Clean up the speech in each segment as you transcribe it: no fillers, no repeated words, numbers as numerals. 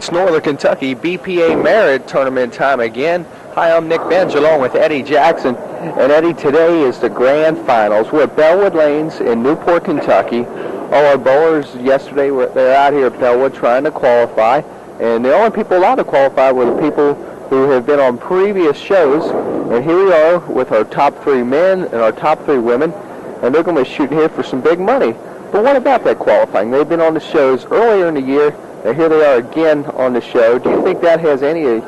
It's Northern Kentucky BPA Merit Tournament time again. Hi, I'm Nick Benj along with Eddie Jackson. And Eddie, today is the grand finals. We're at Bellewood Lanes in Newport, Kentucky. All our bowlers yesterday, they're out here at Bellewood trying to qualify. And the only people allowed to qualify were the people who have been on previous shows. And here we are with our top 3 men and our top 3 women. And they're going to be shooting here for some big money. But what about that qualifying? They've been on the shows earlier in the year. And here they are again on the show. Do you think that has any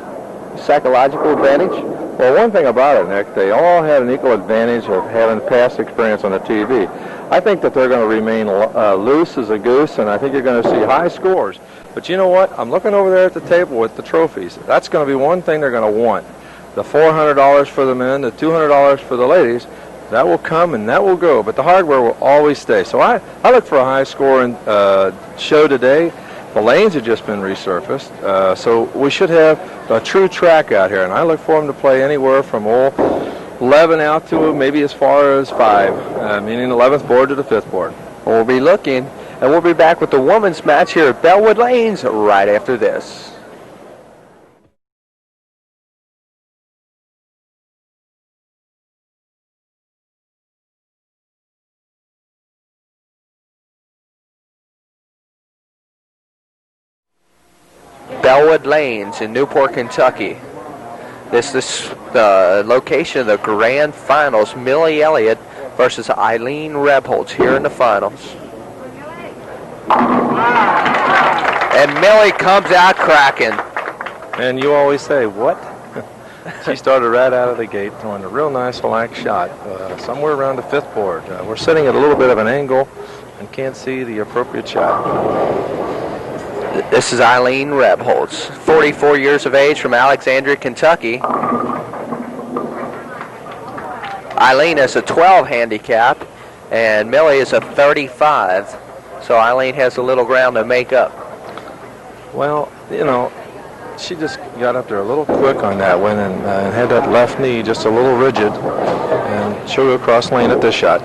psychological advantage? Well, one thing about it, Nick, they all have an equal advantage of having past experience on the TV. I think that they're going to remain loose as a goose, and I think you're going to see high scores. But you know what? I'm looking over there at the table with the trophies. That's going to be one thing they're going to want. The $400 for the men, the $200 for the ladies, that will come and that will go. But the hardware will always stay. So I look for a high-scoring show today. The lanes have just been resurfaced, so we should have a true track out here, and I look for them to play anywhere from 11 out to maybe as far as 5, meaning 11th board to the 5th board. We'll be looking, and we'll be back with the women's match here at Bellewood Lanes right after this. Bellewood Lanes in Newport, Kentucky. This is the location of the grand finals. Millie Elliott versus Eileen Rebholz here in the finals. And Millie comes out cracking. And you always say, what? She started right out of the gate throwing a real nice relaxed shot, somewhere around the 5th board. We're sitting at a little bit of an angle and can't see the appropriate shot. This is Eileen Rebholz, 44 years of age from Alexandria, Kentucky. Eileen is a 12 handicap, and Millie is a 35. So Eileen has a little ground to make up. Well, you know, she just got up there a little quick on that one and had that left knee just a little rigid, and she'll go cross lane at this shot.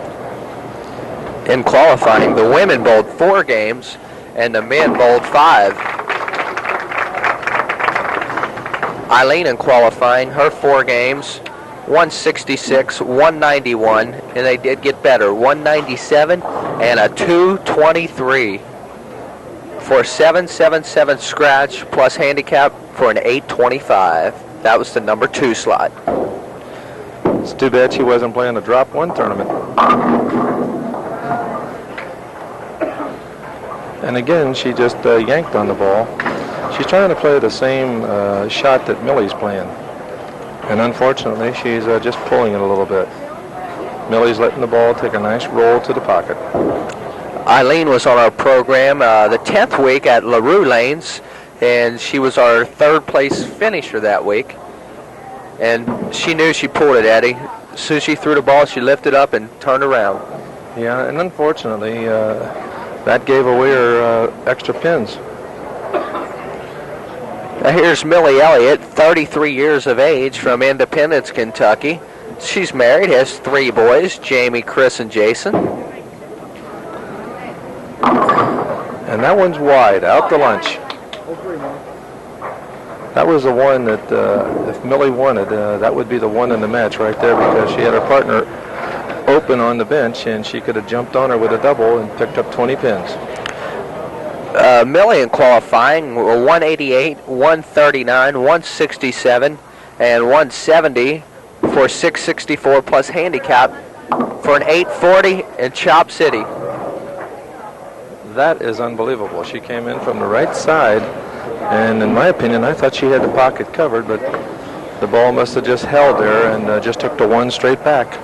In qualifying, the women bowled 4 games, and the men bowled 5. Eileen in qualifying, her 4 games, 166, 191, and they did get better, 197 and a 223 for a 777 scratch plus handicap for an 825. That was the number 2 slot. It's too bad she wasn't playing the drop 1 tournament. And again, she just yanked on the ball. She's trying to play the same shot that Millie's playing. And unfortunately, she's just pulling it a little bit. Millie's letting the ball take a nice roll to the pocket. Eileen was on our program the 10th week at LaRue Lanes, and she was our 3rd place finisher that week. And she knew she pulled it, Eddie. As soon as she threw the ball, she lifted up and turned around. Yeah, and unfortunately, that gave away her extra pins. Now here's Millie Elliott, 33 years of age from Independence, Kentucky. She's married, has 3 boys, Jamie, Chris, and Jason. And that one's wide, out to lunch. That was the one that, if Millie wanted, that would be the one in the match right there, because she had her partner open on the bench, and she could have jumped on her with a double and picked up 20 pins. Millie in qualifying were 188, 139, 167, and 170 for 664 plus handicap for an 840 in Chop City. That is unbelievable. She came in from the right side, and in my opinion, I thought she had the pocket covered, but the ball must have just held there and just took the 1 straight back.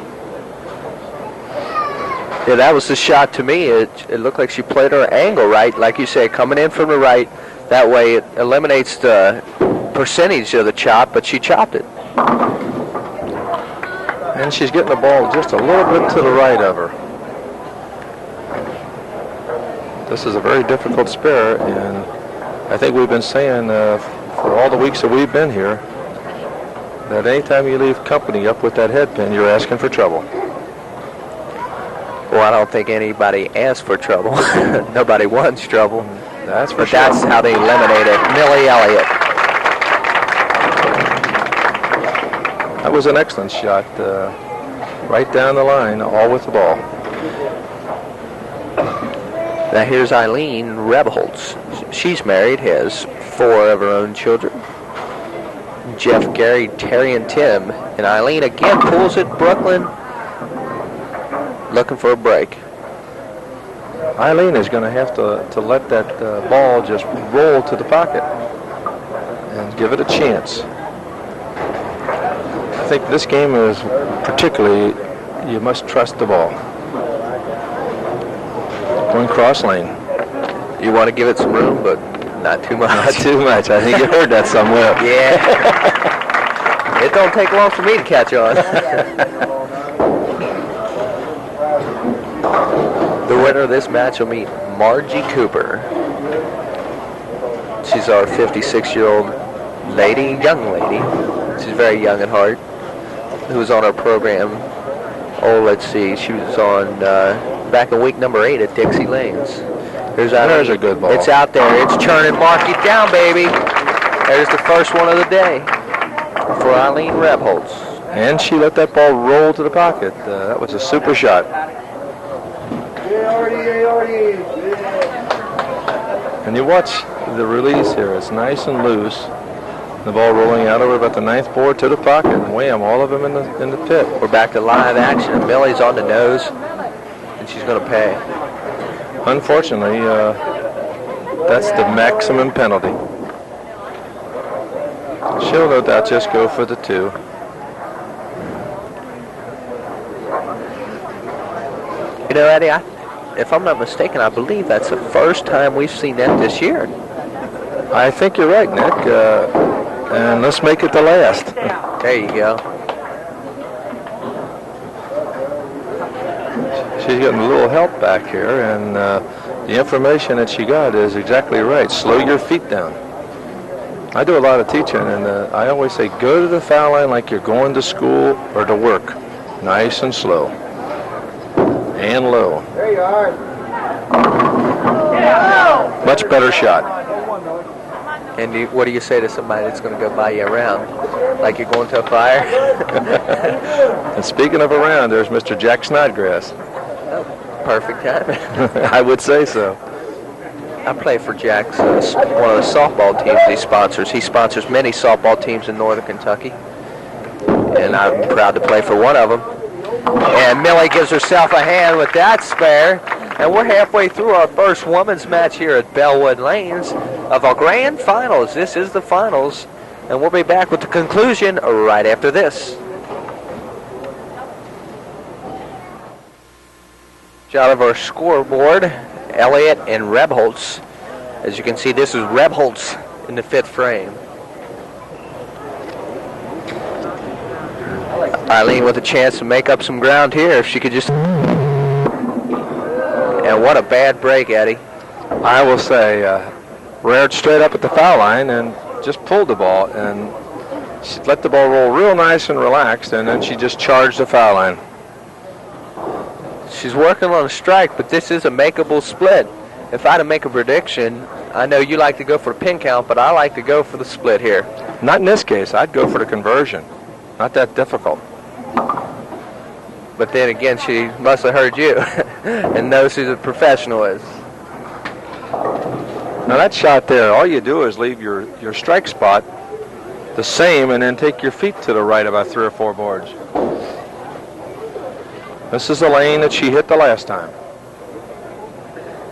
Yeah, that was the shot to me. It looked like she played her angle right, like you say, coming in from the right. That way it eliminates the percentage of the chop, but she chopped it. And she's getting the ball just a little bit to the right of her. This is a very difficult spare, and I think we've been saying for all the weeks that we've been here that anytime you leave company up with that head pin, you're asking for trouble. Well, I don't think anybody asked for trouble. Nobody wants trouble. That's for But sure. that's how they eliminated Millie Elliott. That was an excellent shot, right down the line, all with the ball. Now here's Eileen Rebholz. She's married, has 4 of her own children. Jeff, Gary, Terry, and Tim. And Eileen again pulls it. Brooklyn looking for a break. Eileen is going to have to let that ball just roll to the pocket and give it a chance. I think this game is particularly, you must trust the ball. Going cross lane. You want to give it some room, but not too much. Not too much. I think you heard that somewhere. Yeah. It don't take long for me to catch on. The winner of this match will meet Margie Cooper. She's our 56-year-old young lady. She's very young at heart. Who was on our program. Oh, let's see. She was on back in week number 8 at Dixie Lanes. There's a good ball. It's out there. It's churning. Mark it down, baby. There's the first one of the day for Eileen Rebholz. And she let that ball roll to the pocket. That was a super shot. And you watch the release here. It's nice and loose. The ball rolling out over about the 9th board to the pocket, and wham, all of them in the pit. We're back to live action, and Millie's on the nose, and she's going to pay. Unfortunately, that's the maximum penalty. She'll no doubt just go for the 2. You know, Eddie, if I'm not mistaken, I believe that's the first time we've seen that this year. I think you're right, Nick. And let's make it the last. There you go. She's getting a little help back here, and the information that she got is exactly right. Slow your feet down. I do a lot of teaching, and I always say go to the foul line like you're going to school or to work. Nice and slow. And low. There you are. Much better shot. And what do you say to somebody that's going to go buy you around? Like you're going to a fire? And speaking of around, there's Mr. Jack Snodgrass. Perfect timing. I would say so. I play for Jack's one of the softball teams he sponsors. He sponsors many softball teams in northern Kentucky. And I'm proud to play for one of them. And Millie gives herself a hand with that spare. And we're halfway through our first women's match here at Bellewood Lanes of our grand finals. This is the finals. And we'll be back with the conclusion right after this. Shot of our scoreboard, Elliott and Rebholz. As you can see, this is Rebholz in the 5th frame. Eileen with a chance to make up some ground here if she could just... And what a bad break, Eddie. I will say, reared straight up at the foul line and just pulled the ball, and she let the ball roll real nice and relaxed, and then she just charged the foul line. She's working on a strike, but this is a makeable split. If I had to make a prediction, I know you like to go for a pin count, but I like to go for the split here. Not in this case. I'd go for the conversion. Not that difficult. But then again, she must have heard you and knows who the professional is. Now that shot there, all you do is leave your strike spot the same and then take your feet to the right about 3 or 4 boards. This is the lane that she hit the last time.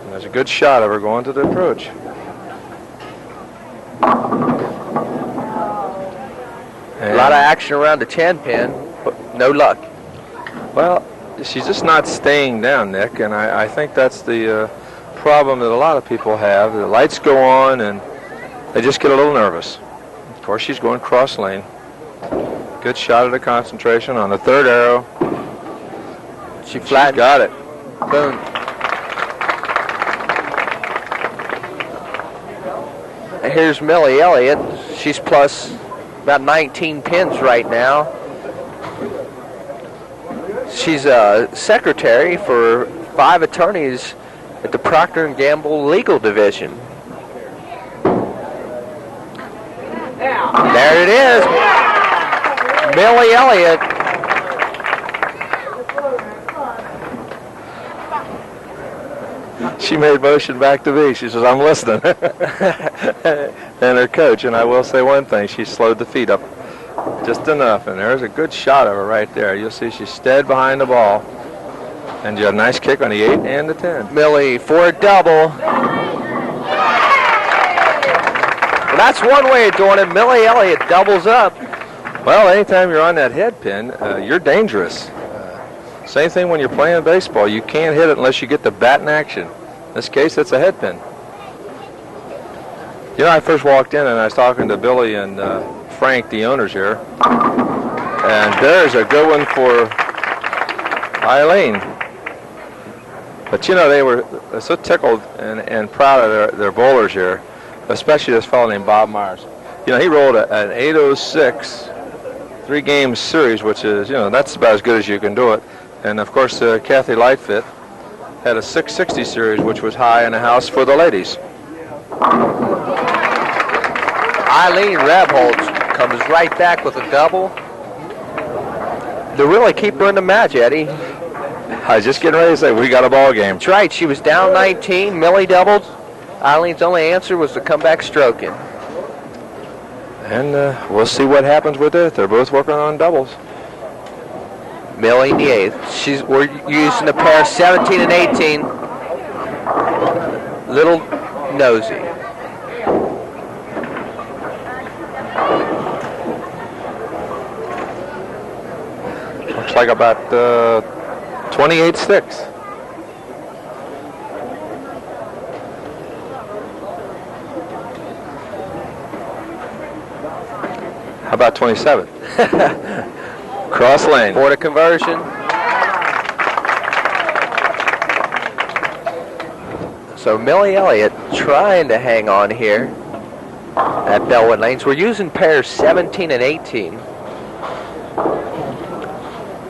And there's a good shot of her going to the approach. A lot of action around the 10 pin, but no luck. Well, she's just not staying down, Nick, and I think that's the problem that a lot of people have. The lights go on, and they just get a little nervous. Of course, she's going cross lane. Good shot at the concentration on the 3rd arrow. She flattened. Got it. Boom. Here's Millie Elliott. She's plus about 19 pins right now. She's a secretary for 5 attorneys at the Procter & Gamble Legal Division. There it is. Millie Elliott. She made motion back to me. She says, I'm listening. And her coach, and I will say one thing, she slowed the feet up just enough, and there's a good shot of her right there. You'll see she's stead behind the ball, and you got a nice kick on the 8 and the 10. Millie for a double. Well, that's one way of doing it. Millie Elliott doubles up. Well, anytime you're on that head pin, you're dangerous. Same thing when you're playing baseball. You can't hit it unless you get the bat in action. In this case, it's a head pin. You know, I first walked in and I was talking to Billy and Frank, the owners here. And there's a good one for Eileen. But, you know, they were so tickled and proud of their bowlers here, especially this fellow named Bob Myers. You know, he rolled an 806 3-game series, which is, you know, that's about as good as you can do it. And, of course, Kathy Lightfoot had a 660 series, which was high in the house for the ladies. Eileen Rebholz comes right back with a double to really keep her in the match, Eddie. I was just getting ready to say, we got a ball game. That's right. She was down 19. Millie doubled. Eileen's only answer was to come back stroking. And we'll see what happens with it. They're both working on doubles. Millie in the 8th. We're using the pair 17 and 18. Little nosy. Looks like about 28-6. How about 27? Cross lane. For the conversion. So Millie Elliott trying to hang on here at Bellewood Lanes. We're using pairs 17 and 18.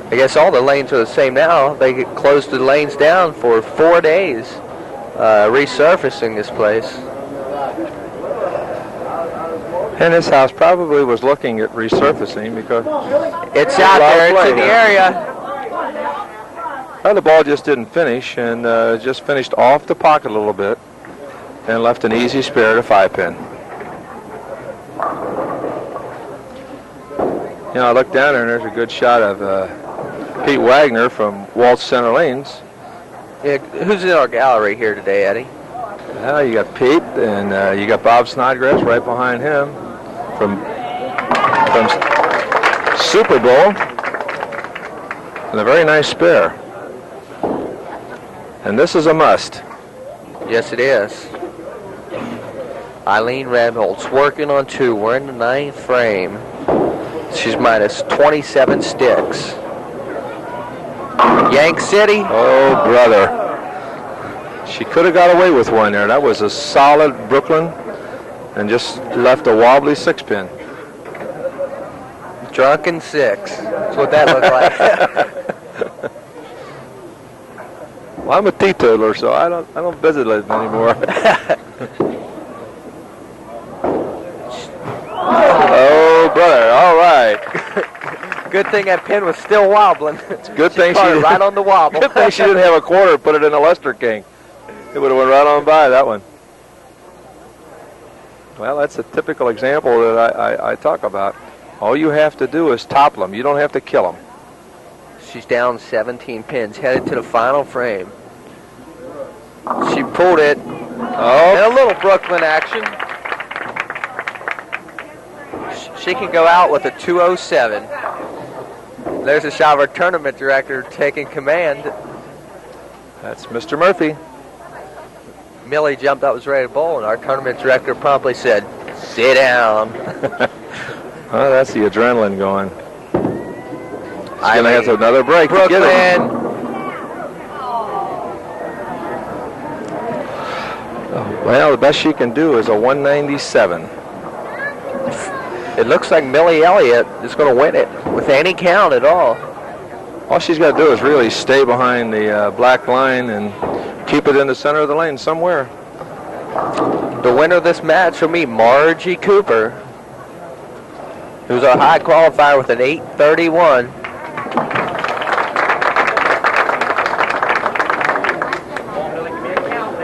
I guess all the lanes are the same now. They closed the lanes down for 4 days, resurfacing this place. And this house probably was looking at resurfacing because it's out there, it's in the area. Well, the ball just didn't finish, and just finished off the pocket a little bit and left an easy spare to 5-pin. You know, I look down there and there's a good shot of Pete Wagner from Waltz Center Lanes. Yeah, who's in our gallery here today, Eddie? Well, you got Pete, and you got Bob Snodgrass right behind him from Super Bowl, and a very nice spare. And this is a must. Yes, it is. Eileen Rebholz working on 2. We're in the 9th frame. She's minus 27 sticks. Yank City. Oh, brother. She could have got away with one there. That was a solid Brooklyn and just left a wobbly 6-pin. Drunken 6. That's what that looked like. Well, I'm a teetotaler, so I don't visit it anymore. Oh, brother. All right. Good thing that pin was still wobbling. It's a good thing she caught it right on the wobble. Good thing she didn't have a quarter and put it in a Lester King. It would have went right on by that one. Well, that's a typical example that I talk about. All you have to do is topple them. You don't have to kill them. She's down 17 pins, headed to the final frame. She pulled it. Oh, and a little Brooklyn action. She can go out with a 207. There's a shot of our tournament director taking command. That's Mr. Murphy. Millie jumped up, was ready to bowl, and our tournament director promptly said, "Sit down." Oh, that's the adrenaline going. She's going to have another break to get it. Oh, well, the best she can do is a 197. It looks like Millie Elliott is going to win it with any count at all. All she's got to do is really stay behind the black line and keep it in the center of the lane somewhere. The winner of this match will be Margie Cooper. who's our high qualifier with an 8:31.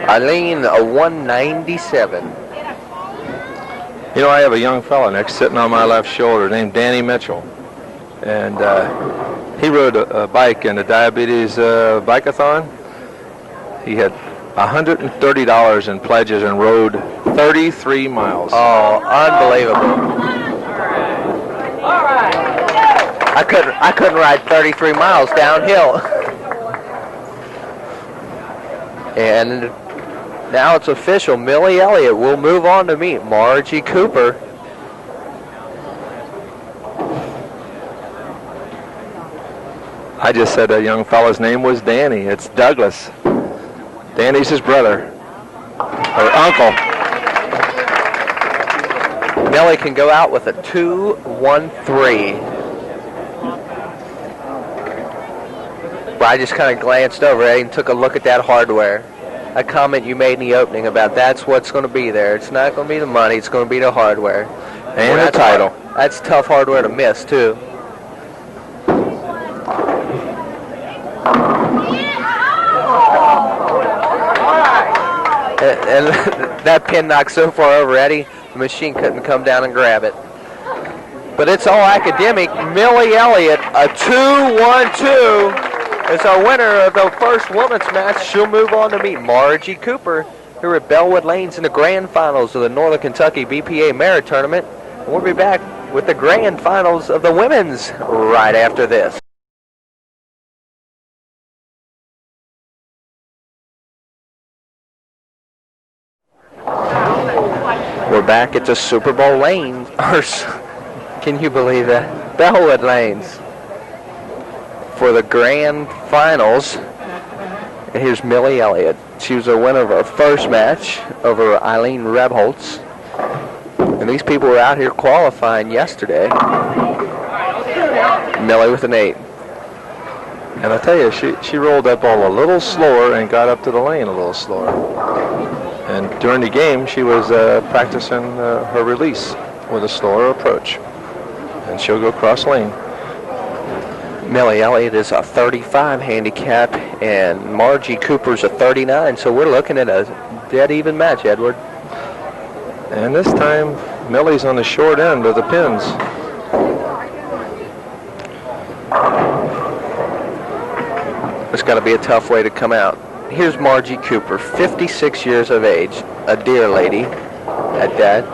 Eileen, a 197. You know, I have a young fella next sitting on my left shoulder named Danny Mitchell. And he rode a bike in the diabetes bike-a-thon. He had $130 in pledges and rode 33 miles. Oh, unbelievable. I couldn't ride 33 miles downhill. And now it's official. Millie Elliott will move on to meet Margie Cooper. I just said that young fella's name was Danny. It's Douglas. Danny's his brother, or uncle. Millie can go out with a 2:13. Well, I just kind of glanced over it and took a look at that hardware. A comment you made in the opening about that's what's going to be there. It's not going to be the money. It's going to be the hardware. And the title. That's tough hardware to miss, too. And that pin knocked so far over Eddie, the machine couldn't come down and grab it. But it's all academic. Millie Elliott, a 2:12, is our winner of the first women's match. She'll move on to meet Margie Cooper here at Bellewood Lanes in the grand finals of the Northern Kentucky BPA Merit Tournament. And we'll be back with the grand finals of the women's right after this. We're back at the Super Bowl lanes. Can you believe that? Bellewood Lanes for the grand finals. And here's Millie Elliott. She was a winner of our first match over Eileen Rebholz. And these people were out here qualifying yesterday. Millie with an 8. And I tell you, she rolled that ball a little slower and got up to the lane a little slower. And during the game, she was practicing her release with a slower approach. And she'll go cross lane. Millie Elliott is a 35 handicap, and Margie Cooper's a 39. So we're looking at a dead even match, Edward. And this time, Millie's on the short end of the pins. It's got to be a tough way to come out. Here's Margie Cooper, 56 years of age, a dear lady at that.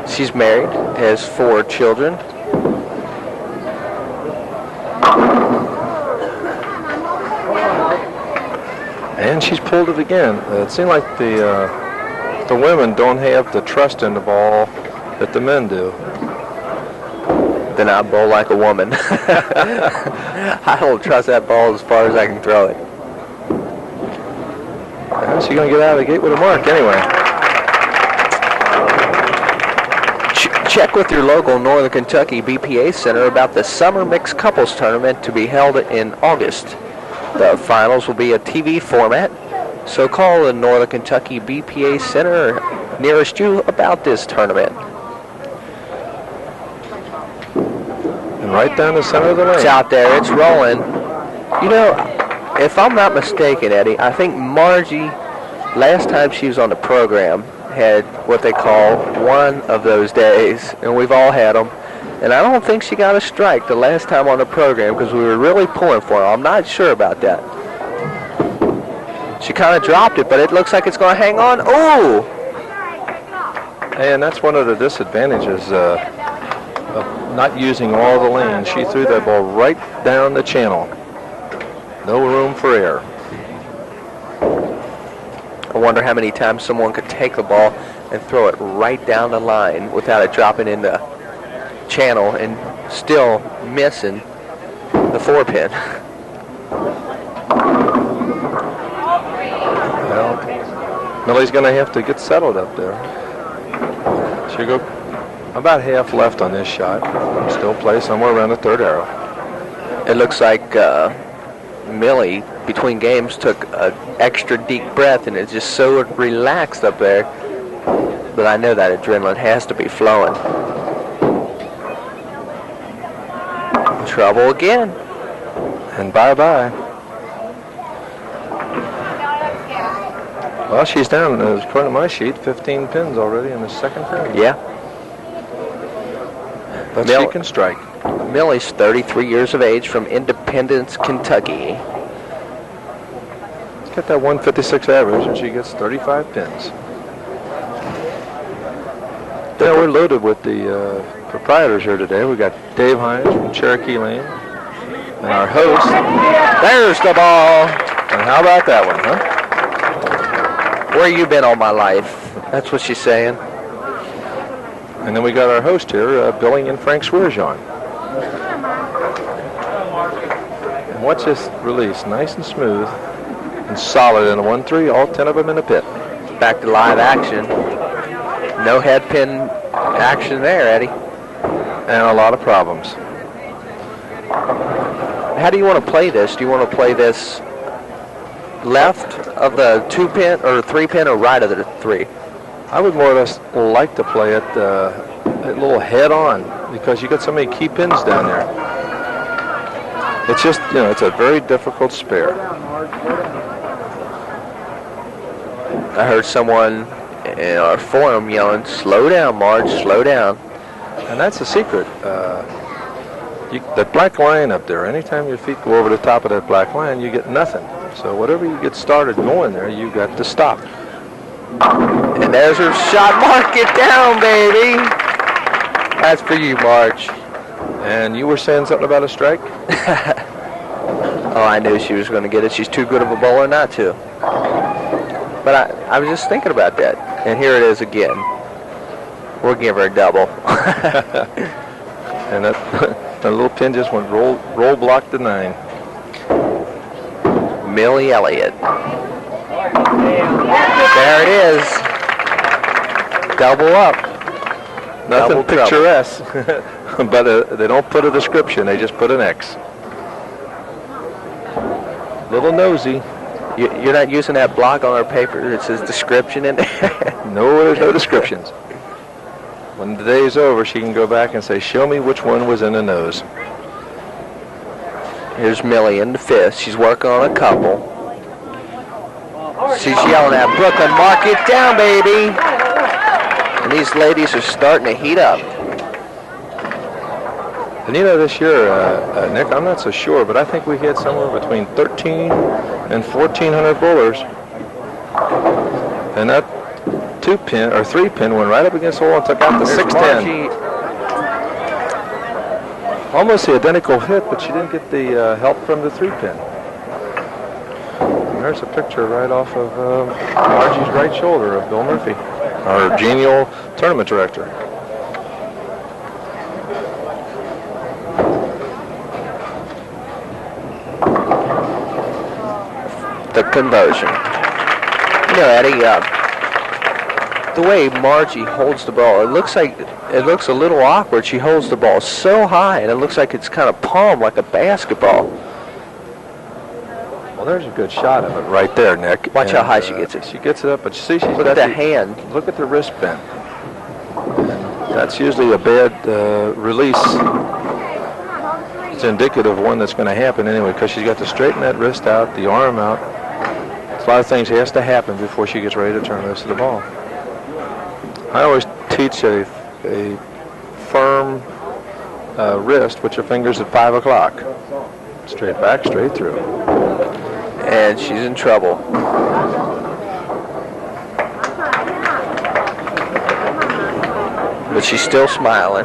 She's married, has 4 children. And she's pulled it again. It seemed like the women don't have the trust in the ball that the men do. Then I bowl like a woman. I don't trust that ball as far as I can throw it. She's going to get out of the gate with a mark anyway. Check with your local Northern Kentucky BPA Center about the Summer Mixed Couples Tournament to be held in August. The finals will be a TV format, so call the Northern Kentucky BPA Center nearest you about this tournament. And right down the center of the lane. It's out there. It's rolling. You know, if I'm not mistaken, Eddie, I think Margie, last time she was on the program, had what they call one of those days, and we've all had them. And I don't think she got a strike the last time on the program because we were really pulling for her. I'm not sure about that. She kind of dropped it, but it looks like it's going to hang on. Ooh! And that's one of the disadvantages of not using all the lanes. She threw that ball right down the channel. No room for error. I wonder how many times someone could take the ball and throw it right down the line without it dropping in the channel and still missing the 4-pin. Well, Millie's going to have to get settled up there. She'll go about half left on this shot. Still play somewhere around the 3rd arrow. It looks like Millie, between games, took an extra deep breath and is just so relaxed up there. But I know that adrenaline has to be flowing. Trouble again. And bye-bye. Well, she's down, according to my sheet, 15 pins already in the second frame. Yeah. But she can strike. Millie's 33 years of age from Independence, Kentucky. Let's get that 156 average, and she gets 35 pins. Yeah, we're loaded with the proprietors here today. We got Dave Hines from Cherokee Lane, and our host. There's the ball. And how about that one, huh? Where you been all my life? That's what she's saying. And then we got our host here, Billy and Frank Swearjean. And watch this release, nice and smooth and solid in a 1-3, all 10 of them in the pit. Back to live action. No head pin action there, Eddie. And a lot of problems. How do you want to play this? Do you want to play this left of the 2-pin or 3-pin or right of the 3? I would more or less like to play it a little head on because you got so many key pins down there. It's just, it's a very difficult spare. I heard someone in our forum yelling, "Slow down, Marge, slow down." And that's the secret. That black line up there, anytime your feet go over the top of that black line, you get nothing. So whatever you get started going there, you got to stop. And there's her shot. Mark it down, baby. That's for you, Marge. And you were saying something about a strike? Oh, I knew she was going to get it. She's too good of a bowler not to. But I was just thinking about that. And here it is again. We'll give her a double. And that little pin just went roll block to 9. Millie Elliott. There it is. Double up. Nothing Double picturesque. But they don't put a description. They just put an X. Little nosy. You're not using that block on our paper. It says description in there. No, there's no descriptions. When the day's over, she can go back and say, show me which one was in the nose. Here's Millie in the 5th. She's working on a couple. She's yelling at Brooklyn, mark it down, baby. And these ladies are starting to heat up. And this year, Nick, I'm not so sure, but I think we had somewhere between 13 and 1,400 bowlers. And that 2-pin or 3-pin went right up against the wall and took out the 610. Almost the identical hit, but she didn't get the help from the 3-pin. And there's a picture right off of Margie's right shoulder of Bill Murphy, our genial tournament director. The conversion. Eddie, the way Margie holds the ball, it looks a little awkward. She holds the ball so high, and it looks like it's kind of palmed like a basketball. Well, there's a good shot of it right there, Nick. Watch how high she gets it. She gets it up, but see, she's Look got at the hand. Look at the wrist bend. And that's usually a bad release. It's indicative of one that's going to happen anyway, because she's got to straighten that wrist out, the arm out. A lot of things has to happen before she gets ready to turn the rest of the ball. I always teach a firm wrist with your fingers at 5 o'clock. Straight back, straight through. And she's in trouble. But she's still smiling.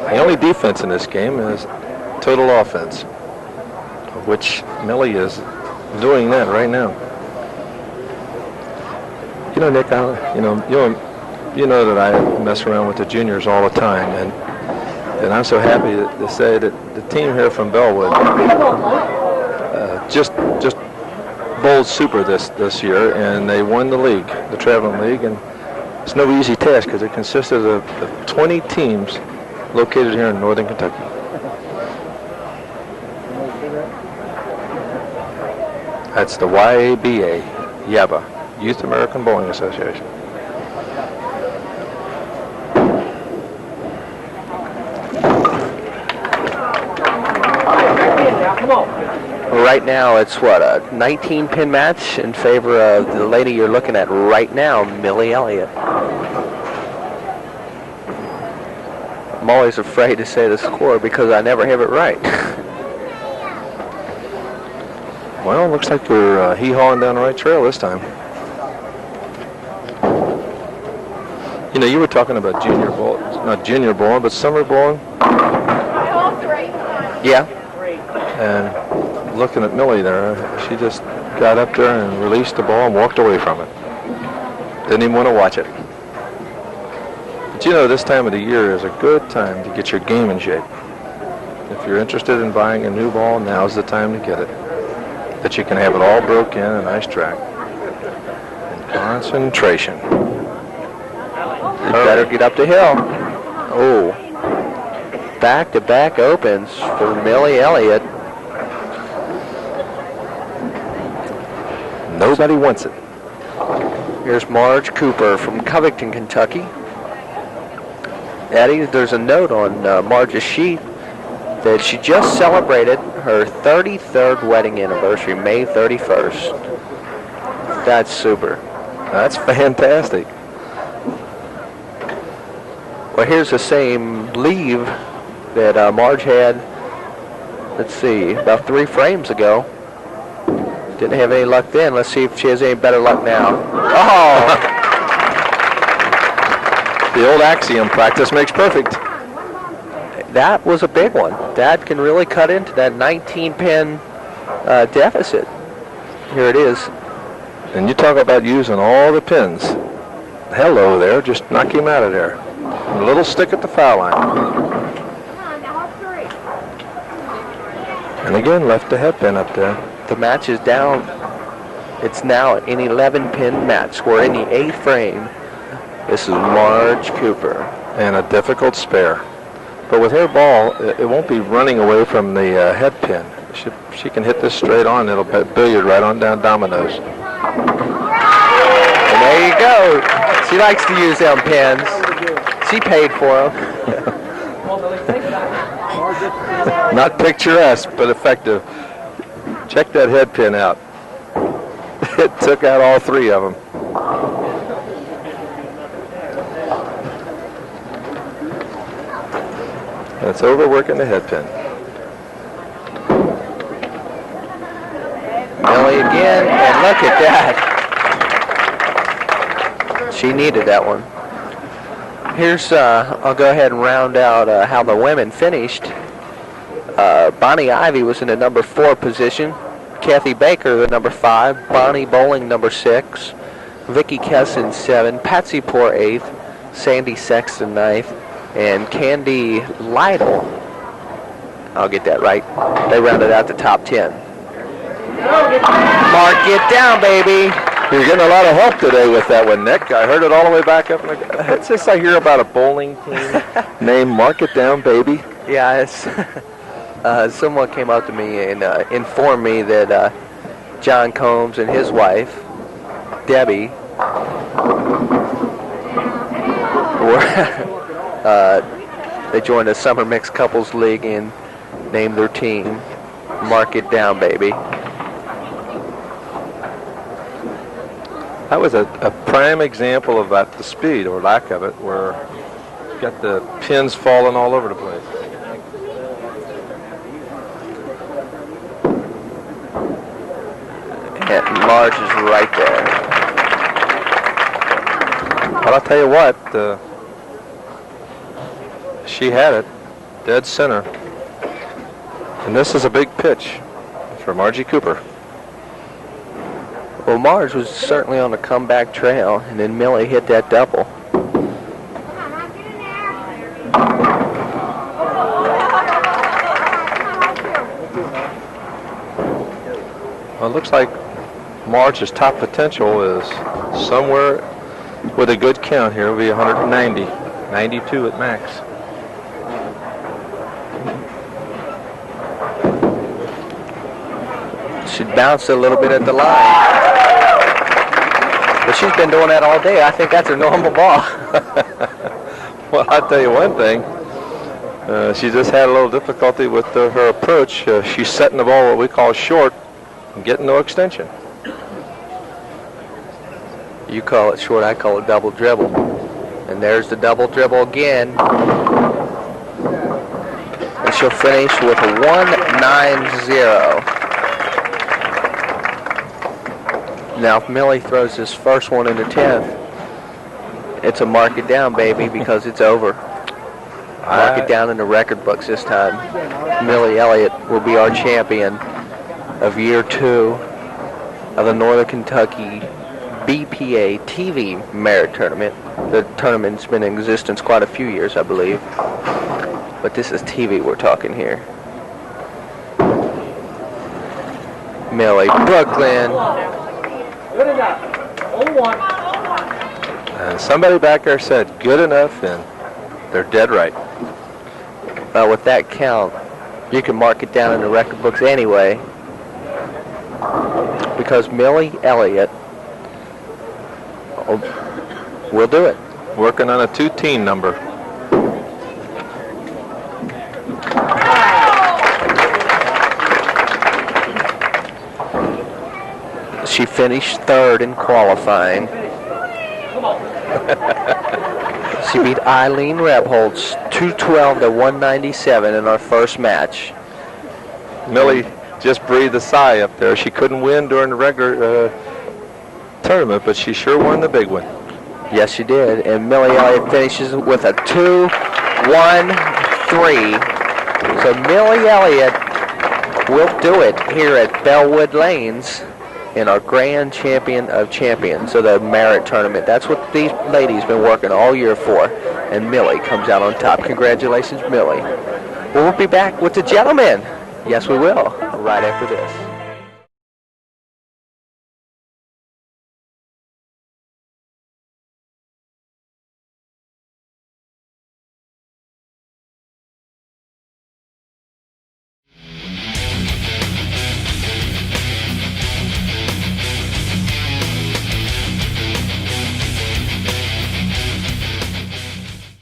The only defense in this game is total offense, of which Millie is doing that right now. Nick, you know that I mess around with the juniors all the time, and I'm so happy to say that the team here from Bellewood just bowled super this year, and they won the league, the traveling league, and it's no easy task because it consisted of 20 teams located here in northern Kentucky. That's the YABA, Youth American Bowling Association. right now it's what, a 19-pin match in favor of the lady you're looking at right now, Millie Elliott. I'm always afraid to say the score because I never have it right. Well, looks like we're hee-hawing down the right trail this time. You know, you were talking about junior bowling, not junior bowling, but summer bowling. Yeah. And looking at Millie there, she just got up there and released the ball and walked away from it. Didn't even want to watch it. But you know, this time of the year is a good time to get your game in shape. If you're interested in buying a new ball, now's the time to get it. That you can have it all broke in, a nice track. And concentration. You better get up the hill. Oh. Back-to-back opens for Millie Elliott. Nobody wants it. Here's Marge Cooper from Covington, Kentucky. Eddie, there's a note on Marge's sheet that she just celebrated her 33rd wedding anniversary, May 31st. That's super. That's fantastic. Well, here's the same leave that Marge had, let's see, about 3 frames ago. Didn't have any luck then. Let's see if she has any better luck now. Oh! The old axiom, practice makes perfect. That was a big one. That can really cut into that 19-pin deficit. Here it is. And you talk about using all the pins. Hello there, just knock him out of there. A little stick at the foul line. And again, left the head pin up there. The match is down. It's now an 11-pin match. We're in the 8th frame. This is Marge Cooper. And a difficult spare. But with her ball, it won't be running away from the head pin. She can hit this straight on. It'll billiard right on down dominoes. And there you go. She likes to use them pins. She paid for them. Not picturesque, but effective. Check that head pin out. It took out all 3 of them. That's overworking the head pin. Millie again, and look at that. She needed that one. Here's, I'll go ahead and round out how the women finished. Bonnie Ivy was in the number 4 position. Kathy Baker, the number 5. Bonnie Bowling, number 6. Vicki Kesson, 7. Patsy Poore, 8th. Sandy Sexton, 9th. And Candy Lytle, I'll get that right. They rounded out the top 10. Mark, get down, baby. You're getting a lot of help today with that one, Nick. I heard it all the way back up. It's just I hear about a bowling team named Mark It Down, baby. Yeah, it's someone came up to me and informed me that John Combs and his wife, Debbie, they joined the Summer Mixed Couples League and named their team Mark It Down, baby. That was a prime example of the speed, or lack of it, where you got the pins falling all over the place. And Marge is right there. But I'll tell you what, she had it dead center. And this is a big pitch for Margie Cooper. Well, Marge was certainly on the comeback trail, and then Millie hit that double. Well, it looks like Marge's top potential is somewhere with a good count here. It'll be 190, 92 at max. She bounced a little bit at the line. But she's been doing that all day. I think that's her normal ball. Well, I'll tell you one thing. She just had a little difficulty with her approach. She's setting the ball what we call short and getting no extension. You call it short, I call it double dribble. And there's the double dribble again. And she'll finish with a 1-9-0. Now, if Millie throws this first one in the 10th, it's a mark it down, baby, because it's over. Mark it down in the record books this time. Millie Elliott will be our champion of year 2 of the Northern Kentucky BPA TV Merit Tournament. The tournament's been in existence quite a few years, I believe. But this is TV we're talking here. Millie, Brooklyn. Good enough. 0-1. And somebody back there said good enough, and they're dead right. With that count, you can mark it down in the record books anyway, because Millie Elliott will do it. Working on a 2-team number. She finished 3rd in qualifying. She beat Eileen Rebholz 212 to 197 in our first match. Millie just breathed a sigh up there. She couldn't win during the regular tournament, but she sure won the big one. Yes, she did. And Millie Elliott finishes with a 2-1-3. So Millie Elliott will do it here at Bellewood Lanes in our Grand Champion of Champions, so the Merit Tournament. That's what these ladies been working all year for. And Millie comes out on top. Congratulations, Millie. We'll be back with the gentlemen. Yes, we will, right after this.